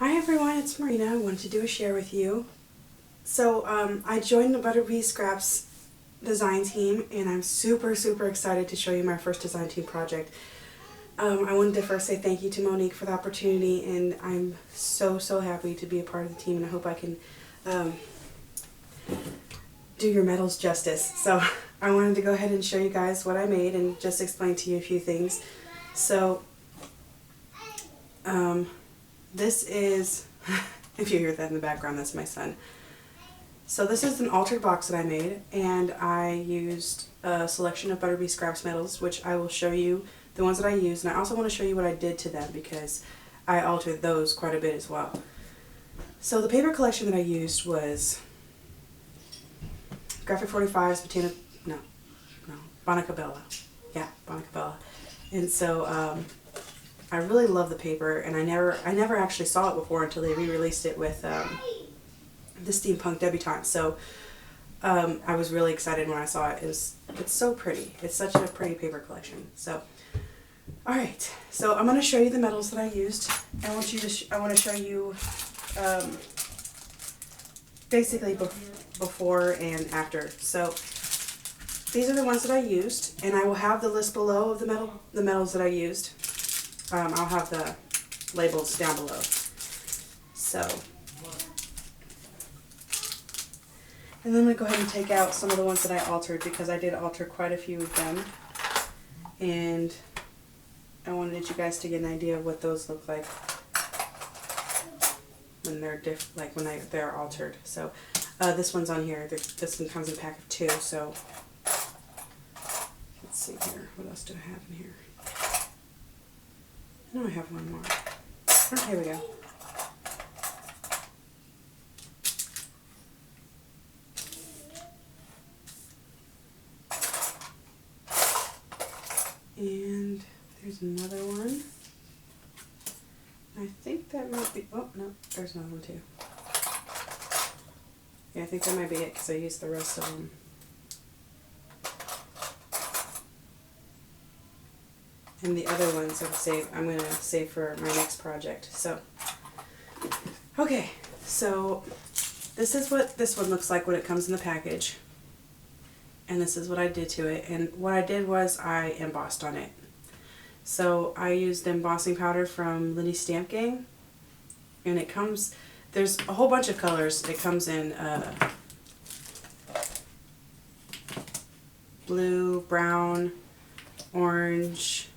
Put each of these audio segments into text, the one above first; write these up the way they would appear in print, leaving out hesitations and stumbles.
Hi everyone, it's Marina. I wanted to do a share with you. I joined the Butterbee Scraps design team and I'm super excited to show you my first design team project. I wanted to first say thank you to Monique for the opportunity, and I'm so happy to be a part of the team, and I hope I can do your medals justice. So I wanted to go ahead and show you guys what I made and just explain to you a few things. So this is, if you hear that in the background, that's my son. So this is an altered box that I made, and I used a selection of Butterbee Scraps medals, which I will show you the ones that I used, and I also want to show you what I did to them because I altered those quite a bit as well. So the paper collection that I used was Graphic 45's Bonica Bella. Yeah, Bonica Bella. And so I really love the paper, and I never actually saw it before until they re-released it with the Steampunk Debutante. So I was really excited when I saw it. It's so pretty. It's such a pretty paper collection. So alright, so I'm going to show you the medals that I used. I want to show you basically before and after. So these are the ones that I used, and I will have the list below of the medals that I used. I'll have the labels down below. So, and then I'm going to go ahead and take out some of the ones that I altered, because I did alter quite a few of them, and I wanted you guys to get an idea of what those look like when they're when they're altered. So this one's on here. This one comes in a pack of 2. So let's see here. What else do I have in here? I know I have one more. Oh, here we go. And there's another one. I think that might be, oh no, there's another one too. Yeah, I think that might be it because I used the rest of them. And the other ones I'm going to save for my next project. So, okay, so this is what this one looks like when it comes in the package. And this is what I did to it. And what I did was I embossed on it. So I used embossing powder from Lindy Stamp Gang. And it comes, there's a whole bunch of colors. It comes in blue, brown, orange,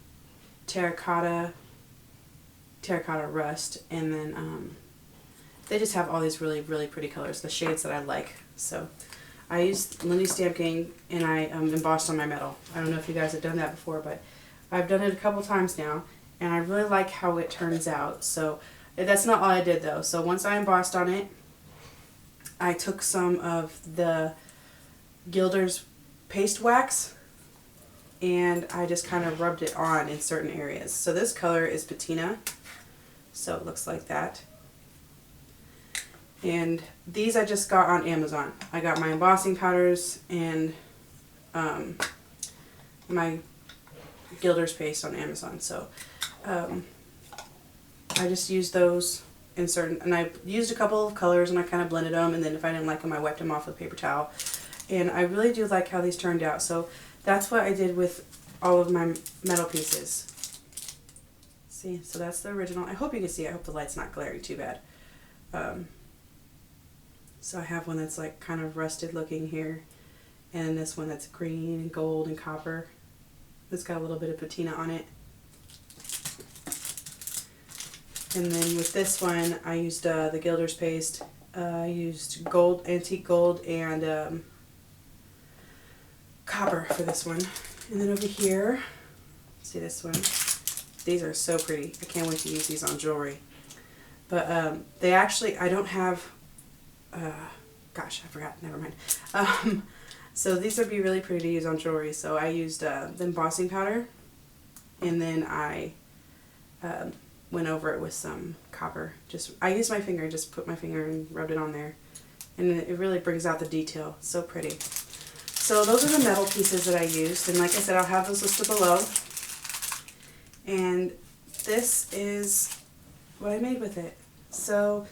terracotta rust, and then they just have all these really pretty colors, the shades that I like. So I used Lindy Stamp Gang, and I embossed on my metal. I don't know if you guys have done that before, but I've done it a couple times now, and I really like how it turns out. So that's not all I did though. So once I embossed on it, I took some of the Gilder's paste wax, and I just kind of rubbed it on in certain areas. So this color is patina, so it looks like that. And these I just got on Amazon. I got my embossing powders and my Gilder's paste on Amazon. So I just used those in certain, and I used a couple of colors and I kind of blended them, and then if I didn't like them I wiped them off with a paper towel. And I really do like how these turned out. So that's what I did with all of my metal pieces. See, so that's the original. I hope you can see it. I hope the light's not glaring too bad. So I have one that's like kind of rusted looking here, and this one that's green and gold and copper. It's got a little bit of patina on it. And then with this one I used the Gilder's paste. I used gold, antique gold, and copper for this one. And then over here, see this one? These are so pretty. I can't wait to use these on jewelry. But they actually, I don't have, gosh, I forgot, never mind. So these would be really pretty to use on jewelry. So I used the embossing powder, and then I went over it with some copper. I used my finger, just put my finger and rubbed it on there. And it really brings out the detail. It's so pretty. So those are the metal pieces that I used, and like I said, I'll have those listed below. And this is what I made with it. So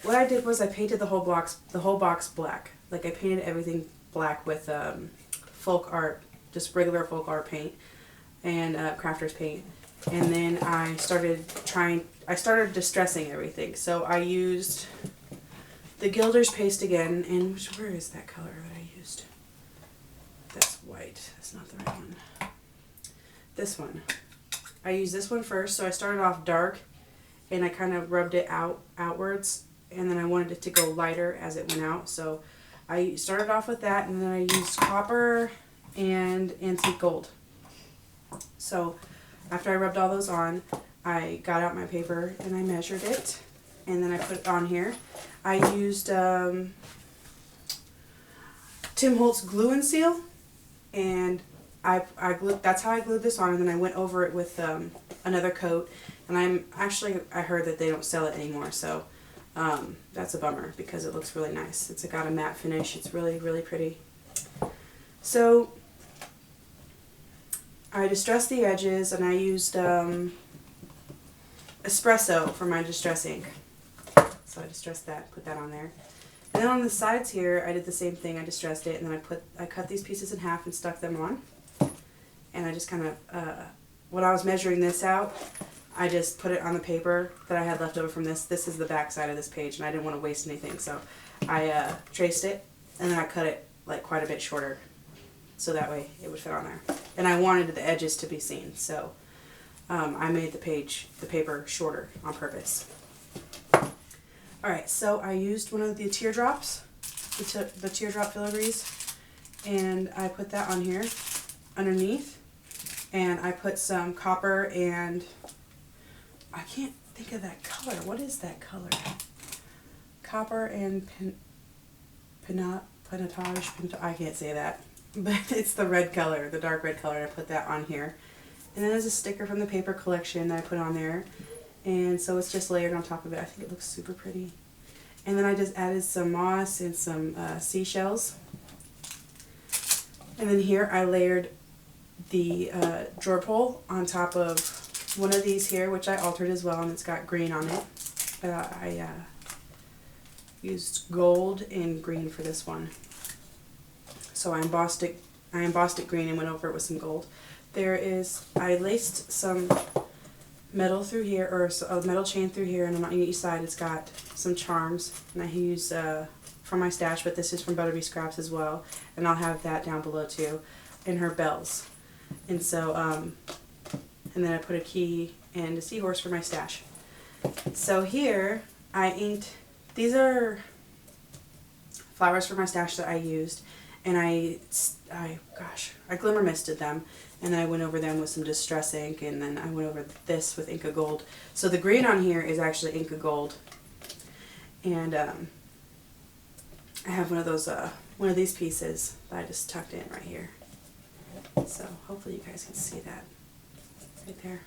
what I did was I painted the whole box black. Like I painted everything black with folk art, just regular folk art paint and crafter's paint. And then I started distressing everything. So I used the Gilder's paste again, and where is that color that I used? That's white. That's not the right one. This one. I used this one first, so I started off dark, and I kind of rubbed it outwards, and then I wanted it to go lighter as it went out. So I started off with that, and then I used copper and antique gold. So after I rubbed all those on, I got out my paper and I measured it, and then I put it on here. I used Tim Holtz glue and seal, and I glued, that's how I glued this on, and then I went over it with another coat. And I heard that they don't sell it anymore, so that's a bummer because it looks really nice. It's got a matte finish. It's really, really pretty. So I distressed the edges, and I used espresso for my distress ink. So I distressed that, put that on there. And then on the sides here, I did the same thing. I distressed it, and then I cut these pieces in half and stuck them on. And I just kind of, when I was measuring this out, I just put it on the paper that I had left over from this. This is the back side of this page, and I didn't want to waste anything, so I traced it, and then I cut it like quite a bit shorter, so that way it would fit on there. And I wanted the edges to be seen, so I made the paper shorter on purpose. Alright, so I used one of the teardrops, the teardrop filigrees, and I put that on here underneath, and I put some copper and I can't think of that color. What is that color? Copper and pinotage. I can't say that, but it's the red color, the dark red color, and I put that on here. And then there's a sticker from the paper collection that I put on there, and so it's just layered on top of it. I think it looks super pretty. And then I just added some moss and some seashells. And then here I layered the drawer pull on top of one of these here, which I altered as well, and it's got green on it. I used gold and green for this one. So I embossed it green and went over it with some gold. I laced some metal through here, or a metal chain through here, and on each side it's got some charms, and I use from my stash, but this is from Butterbee Scraps as well, and I'll have that down below too, and her bells. And so and then I put a key and a seahorse for my stash. So here I inked, these are flowers for my stash that I used, and I glimmer misted them, and then I went over them with some distress ink, and then I went over this with Inca Gold. So the green on here is actually Inca Gold, and I have one of those one of these pieces that I just tucked in right here. So hopefully you guys can see that right there.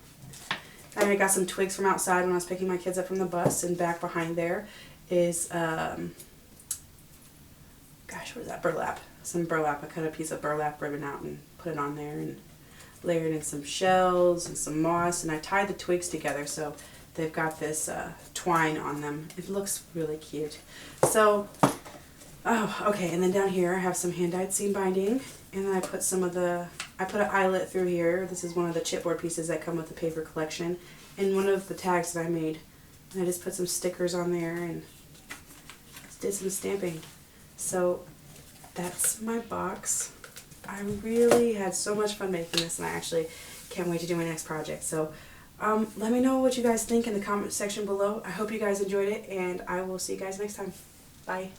And I got some twigs from outside when I was picking my kids up from the bus, and back behind there is gosh, what is that? Burlap. Some burlap. I cut a piece of burlap ribbon out and put it on there, and layered in some shells and some moss, and I tied the twigs together so they've got this twine on them. It looks really cute. So, oh, okay, and then down here I have some hand-dyed seam binding, and then I put I put an eyelet through here. This is one of the chipboard pieces that come with the paper collection, and one of the tags that I made. And I just put some stickers on there and did some stamping. So that's my box. I really had so much fun making this, and I actually can't wait to do my next project. So let me know what you guys think in the comment section below. I hope you guys enjoyed it, and I will see you guys next time. Bye.